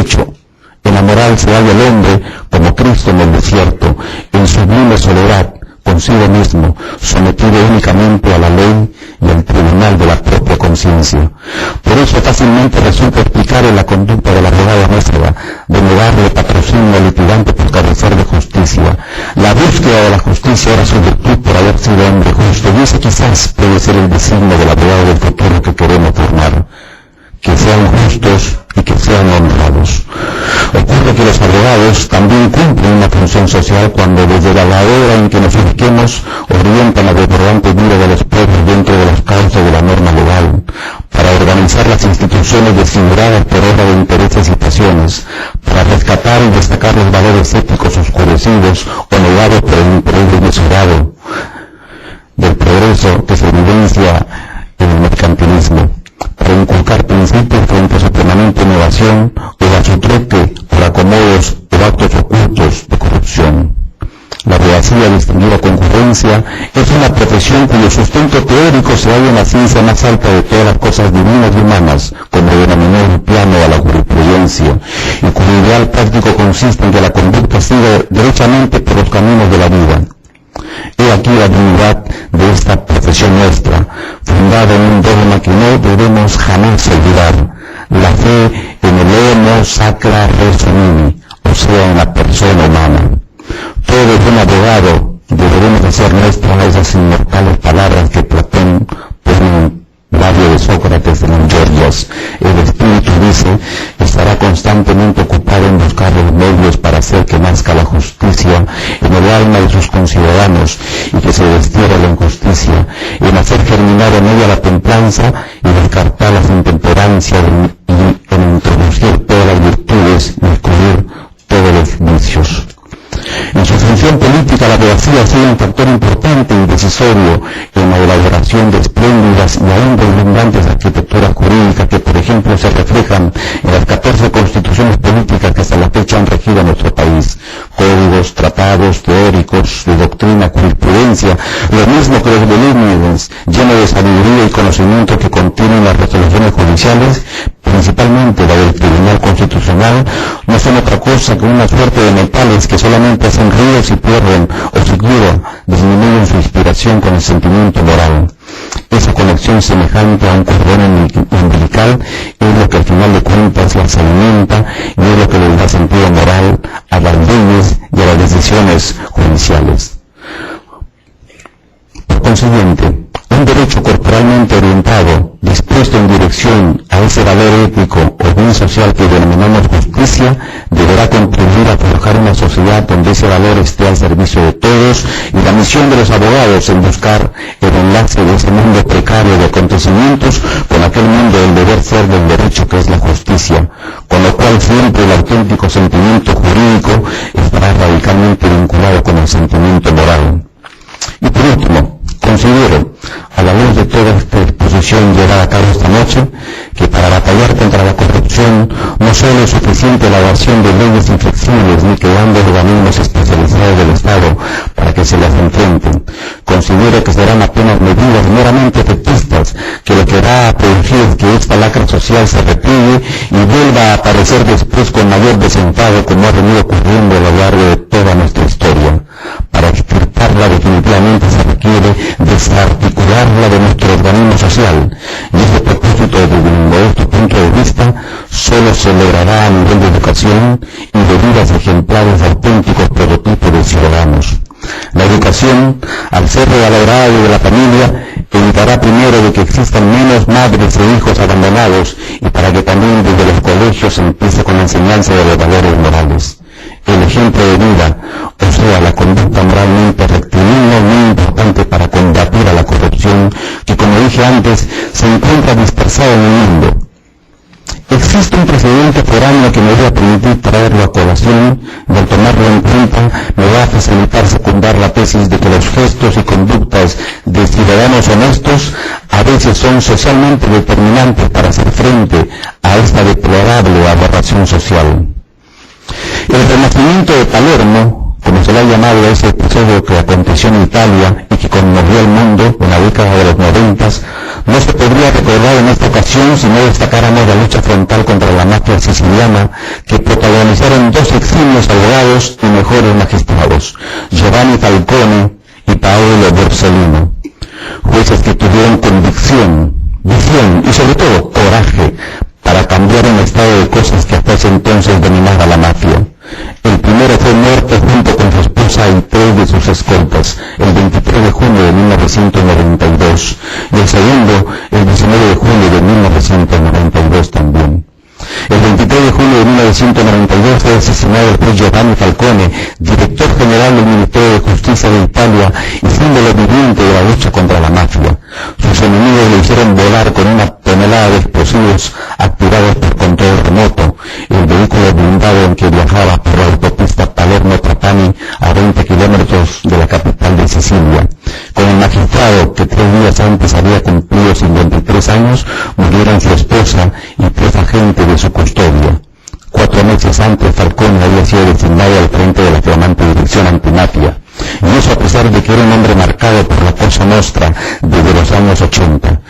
derecho. En la moral se halla el hombre como Cristo en el desierto, en sublime soledad, consigo mismo, sometido únicamente a la ley y al tribunal de la propia conciencia. Por eso fácilmente resulta explicable la conducta de la abogada nuestra, de negarle patrocinio al litigante por carecer de justicia. La búsqueda de la justicia era su virtud por haber sido hombre justo, y ese quizás puede ser el designio del abogado del futuro que queremos formar. Que sean justos y que sean honrados. Ocurre que los abogados también cumplen una función social cuando desde la hora en que nos ubiquemos orientan la desbordante vida de los pueblos dentro de las causas de la norma legal, para organizar las instituciones desfiguradas por obra de intereses y pasiones, para rescatar y destacar los valores éticos oscurecidos o negados por el interés desmesurado del progreso que se evidencia en el mercantilismo, para inculcar principios frente a su permanente innovación o a su troque por acomodos o actos ocultos de corrupción. La abogacía, distinguida concurrencia, es una profesión cuyo sustento teórico se halla en la ciencia más alta de todas las cosas divinas y humanas, como denominó el plano a la jurisprudencia, y cuyo ideal práctico consiste en que la conducta siga derechamente por los caminos de la vida. He aquí la dignidad de esta profesión nuestra, fundada en un dogma que no debemos jamás olvidar, la fe en el homo sacra res humani, o sea, en la persona humana. Todo buen abogado deberemos hacer nuestras esas inmortales palabras que Platón pone en labio de Sócrates en el Gorgias. El espíritu, dice, estará constantemente ocupado en buscar los medios para hacer que nazca la justicia en el alma de sus conciudadanos y que se destierre la injusticia, en hacer germinar en ella la templanza y descartar las intemperancias, y en introducir todas las virtudes y excluir todos los vicios. En su función política, la abogacía ha sido un factor importante y decisorio en la elaboración de espléndidas y aún redundantes arquitecturas jurídicas que, por ejemplo, se reflejan en las 14 constituciones políticas que hasta la fecha han regido a nuestro país. Códigos, tratados, teóricos, de doctrina, jurisprudencia, lo mismo que los volúmenes llenos de sabiduría y conocimiento que contienen las resoluciones judiciales, principalmente la del Tribunal Constitucional, no son otra cosa que una suerte de metales que solamente hacen ruidos y pierden, o siquiera disminuyen su inspiración con el sentimiento moral. Esa conexión semejante a un cordón umbilical es lo que al final de cuentas las alimenta y es lo que les da sentido moral a las leyes y a las decisiones judiciales. Por consiguiente, un derecho corporalmente orientado, dispuesto en dirección a ese valor ético o bien social que denominamos justicia, deberá contribuir a forjar una sociedad donde ese valor esté al servicio de todos, y la misión de los abogados en buscar el enlace de ese mundo precario de acontecimientos con aquel mundo del deber ser del derecho que es la justicia, con lo cual siempre el auténtico sentimiento jurídico estará radicalmente vinculado con el sentimiento moral. Y por último, considero, a la luz de toda esta exposición llevada a cabo esta noche, que para batallar contra la corrupción no solo es suficiente la elaboración de leyes inflexibles ni creando organismos especializados del Estado para que se las enfrenten. Considero que serán apenas medidas meramente efectistas que lo que va a producir es que esta lacra social se repliegue y vuelva a aparecer después con mayor desenfado, como ha venido ocurriendo a lo largo de toda nuestra historia. Para extirparla definitivamente se requiere desarticularla de nuestro organismo social, y ese propósito, desde este punto de vista, solo se logrará a nivel de educación y de vidas ejemplares de auténticos prototipos de ciudadanos. La educación, al ser revalorada de la familia, evitará primero de que existan menos madres e hijos abandonados, y para que también desde los colegios se empiece con la enseñanza de los valores morales. El ejemplo de vida, o sea, la conducta moralmente rectilínea, es muy importante para combatir a la corrupción que, como dije antes, se encuentra dispersada en el mundo. Existe un precedente foráneo que me voy a permitir traerlo a colación, y al tomarlo en cuenta me va a facilitar secundar la tesis de que los gestos y conductas de ciudadanos honestos a veces son socialmente determinantes para hacer frente a esta deplorable aberración social. El Renacimiento de Palermo, como se le ha llamado a ese episodio que aconteció en Italia y que conmovió al mundo en la década de los 90, No se podría recordar en esta ocasión si no destacáramos la lucha frontal contra la mafia siciliana que protagonizaron dos eximios abogados y mejores magistrados, Giovanni Falcone y Paolo Borsellino, jueces que tuvieron convicción, visión y sobre todo coraje para cambiar un estado de cosas que hasta ese entonces dominaba la mafia. El primero fue muerto junto con su esposa y 3 de sus escoltas el 23 de junio de 1992 y el segundo el 19 de julio de 1992 también. El 23 de julio de 1992 fue asesinado el juez Giovanni Falcone, director general del Ministerio de Justicia de Italia y símbolo viviente de la lucha contra la mafia. Sus enemigos le hicieron volar con una tonelada de explosivos activados por control remoto, el vehículo blindado en que viajaba por la autopista Palermo-Trapani a 20 kilómetros de la capital de Sicilia. Con el magistrado que 3 días antes había cumplido 53 años, murieron su esposa y 3 agentes de su custodia. 4 meses antes, Falcone había sido designado al frente de la flamante Dirección Antimafia, y eso a pesar de que era un hombre marcado por la Cosa Nostra desde los años 80,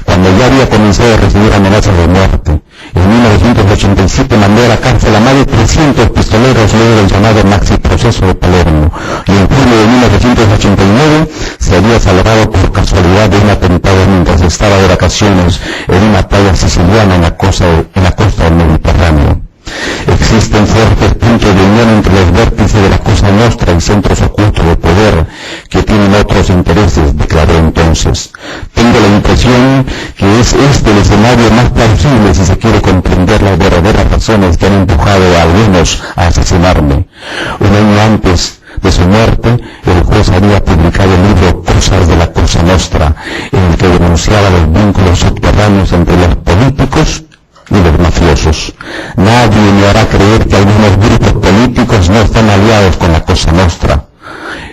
cuando ya había comenzado a recibir amenazas de muerte. En 1987 mandó a la cárcel a más de 300 pistoleros luego del llamado Maxi Proceso de Palermo, y en julio de 1989 se había salvado por casualidad de un atentado mientras estaba de vacaciones en una playa siciliana en la costa del Mediterráneo. Existen fuertes puntos de unión entre los vértices de la Cosa Nostra y centros ocultos de poder que tienen otros intereses, declaró entonces. Tengo la impresión que es este el escenario más plausible si se quiere comprender las verdaderas razones que han empujado a algunos a asesinarme. Un año antes de su muerte, el juez había publicado el libro Cosas de la Cosa Nostra, en el que denunciaba los vínculos subterráneos entre los políticos y los mafiosos. Nadie me hará creer que algunos grupos políticos no están aliados con la Cosa Nostra.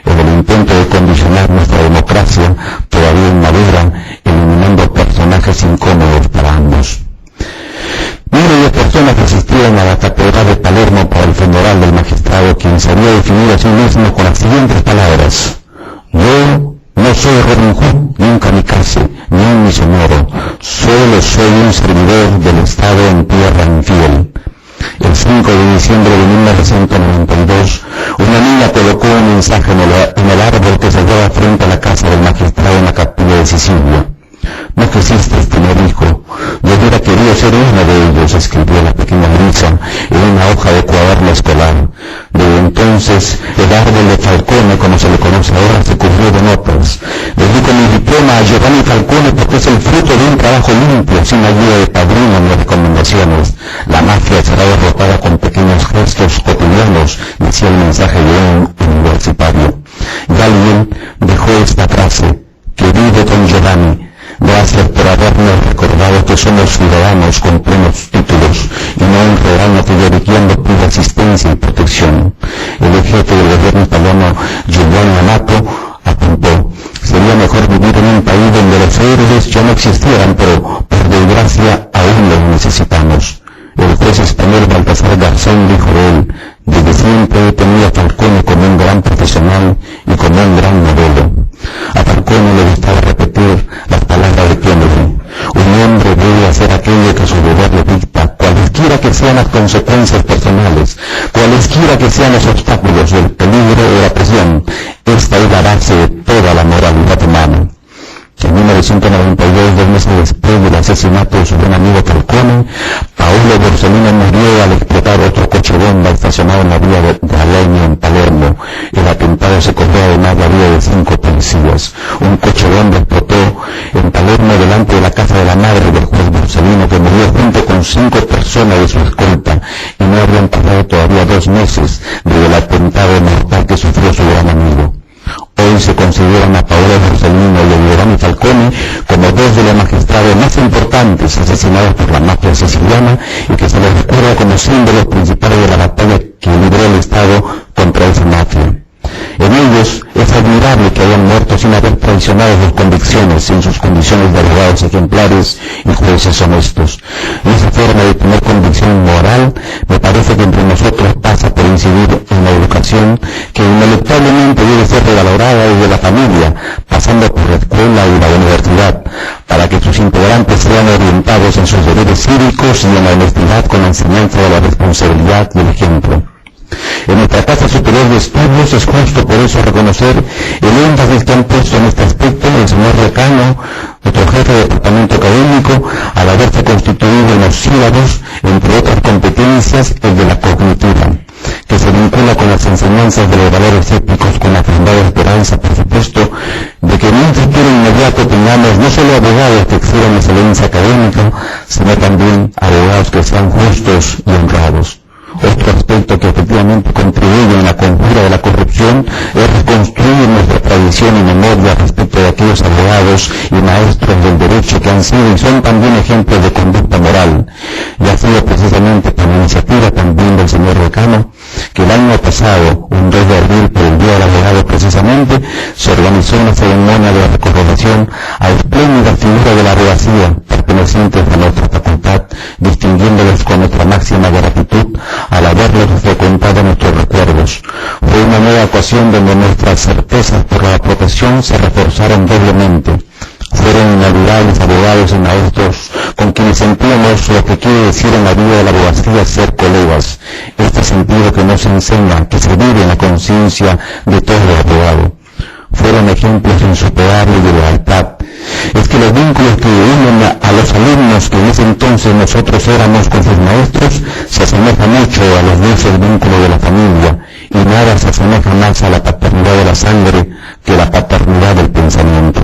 En el intento de condicionar nuestra democracia todavía inmadura, eliminando personajes incómodos para ambos. Miles de personas asistieron a la catedral de Palermo para el funeral del magistrado, quien se había definido a sí mismo con las siguientes palabras: yo no soy Robin Hood, ni un kamikaze, ni un misionero, solo soy un servidor del Estado en tierra infiel. El 5 de diciembre de 1992, una niña colocó un mensaje en el árbol que se hallaba frente a la casa del magistrado en la capilla de Sicilia. No quisiste tener hijo, yo hubiera querido ser uno de ellos, escribió la pequeña Lisa en una hoja de cuaderno escolar. Desde entonces, el árbol de Falcone, como se le conoce ahora, se cubrió de notas. Dedico mi diploma a Giovanni Falcone porque es el fruto de un trabajo limpio, sin ayuda de padrinos ni recomendaciones. La mafia será derrotada con pequeños gestos cotidianos, decía el mensaje de un universitario. Y alguien dejó esta frase: que vive con Giovanni. Gracias por habernos recordado que somos ciudadanos con plenos títulos y no un rebaño que lloriqueando pide asistencia y protección. El jefe del gobierno italiano, Giuliano Amato, apuntó: sería mejor vivir en un país donde los héroes ya no existieran, pero por desgracia aún los necesitamos. El juez español Baltasar Garzón dijo de él: desde siempre he tenido a Falcone como un gran profesional y como un gran modelo. A Falcone le gustaba repetir las palabras de Kennedy: un hombre debe hacer aquello que su deber le dicta, cualesquiera que sean las consecuencias personales, cualesquiera que sean los obstáculos, el peligro o la presión. Esta es la base de toda la moralidad humana. En 1992, 2 meses después del asesinato de su buen amigo Falcone, Paolo Borsellino murió al explotar otro coche bomba estacionado en la vía de Alenia en Palermo. El atentado se cobró además la vida de 5 policías. Un coche bomba explotó en Palermo delante de la casa de la madre del juez Borsellino, que murió junto con 5 personas de su escolta, y no habían pasado todavía 2 meses desde el atentado mortal que sufrió su gran amigo. Hoy se consideran a Paolo Borsellino y a Giovanni Falcone como 2 de los magistrados más importantes asesinados por la mafia siciliana y que se les recuerda como símbolos principales de la batalla que libró el Estado contra esa mafia. En ellos es admirable que hayan muerto sin haber traicionado sus convicciones en sus condiciones de abogados ejemplares y jueces honestos. Y esa forma de tener convicción moral me parece que entre nosotros pasa por incidir en la educación, que ineluctablemente debe ser revalorada desde la familia, pasando por la escuela y la universidad, para que sus integrantes sean orientados en sus deberes cívicos y en la honestidad con la enseñanza de la responsabilidad y el ejemplo. En nuestra Casa Superior de Estudios es justo por eso reconocer el énfasis que han puesto en este aspecto el señor decano, nuestro jefe de departamento académico, al haberse constituido en los sílabos, entre otras competencias, el de la cognitiva, que se vincula con las enseñanzas de los valores éticos con la fundada esperanza, por supuesto, de que en un futuro inmediato tengamos no solo abogados que exhiban excelencia académica, sino también abogados que sean justos y honrados. Otro aspecto que efectivamente contribuye en la conjura de la corrupción es reconstruir nuestra tradición y memoria respecto de aquellos abogados y maestros del derecho que han sido y son también ejemplos de conducta moral. Y ha sido precisamente por iniciativa también del señor decano que el año pasado, un 2 de abril, por el Día del Abogado precisamente, se organizó una ceremonia de recordación a espléndida figura de la abogacía pertenecientes a nuestra facultad, distinguiéndolos con nuestra máxima gratitud al haberlos frecuentado en nuestros recuerdos. Fue una nueva ocasión donde nuestras certezas por la profesión se reforzaron doblemente. Fueron inolvidables abogados y maestros con quienes sentíamos lo que quiere decir en la vida de la abogacía ser colegas, este sentido que nos enseña, que se vive en la conciencia de todo abogado. Fueron ejemplos insuperables de lealtad. Es que los vínculos que unen a los alumnos que en ese entonces nosotros éramos con sus maestros se asemejan mucho a los dulces vínculos de la familia, y nada se asemeja más a la paternidad de la sangre que la paternidad del pensamiento.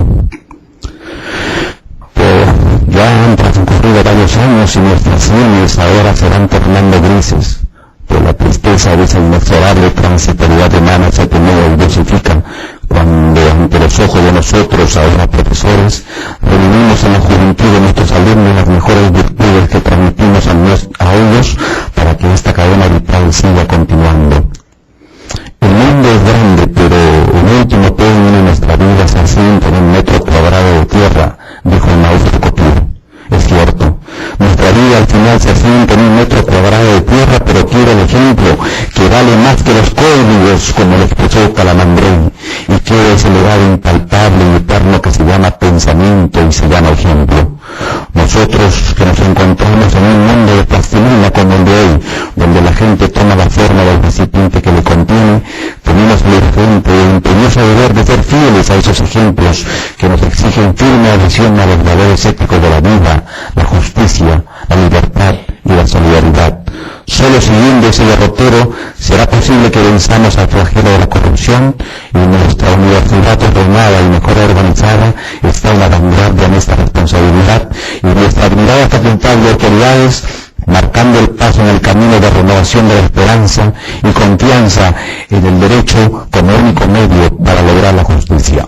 Ya han transcurrido varios años y nuestras sienes ahora se van tornando grises, pues la tristeza de esa inexorable transitoriedad humana se atenúa y dosifica cuando ante los ojos de nosotros, ahora profesores, reunimos en la juventud de nuestros alumnos las mejores virtudes que transmitimos a ellos para que esta cadena vital siga continuando. El mundo es grande, pero el último término de nuestra vida se asienta en un metro cuadrado de tierra, dijo el maestro Copiro. Es cierto, nuestra vida al final se asienta en un metro cuadrado de tierra, pero quiero el ejemplo, que vale más que los códigos, como lo expresó Calamandrei, y quiero ese legado impalpable y eterno que se llama pensamiento y se llama ejemplo. Nosotros que nos encontramos en un mundo de plastilina como el de hoy, donde la gente toma la forma del recipiente que le contiene, tenemos el urgente e imperioso deber de ser fieles a esos ejemplos que nos exigen firme adhesión a los valores éticos de la vida, la justicia, la libertad y la solidaridad. Solo siguiendo ese derrotero será posible que venzamos al flagelo de la corrupción, y nuestra universidad ordenada y mejor organizada está en la vanguardia en esta responsabilidad, y nuestra admirada facultad de autoridades marcando el paso en el camino de renovación de la esperanza y confianza en el derecho como único medio para lograr la justicia.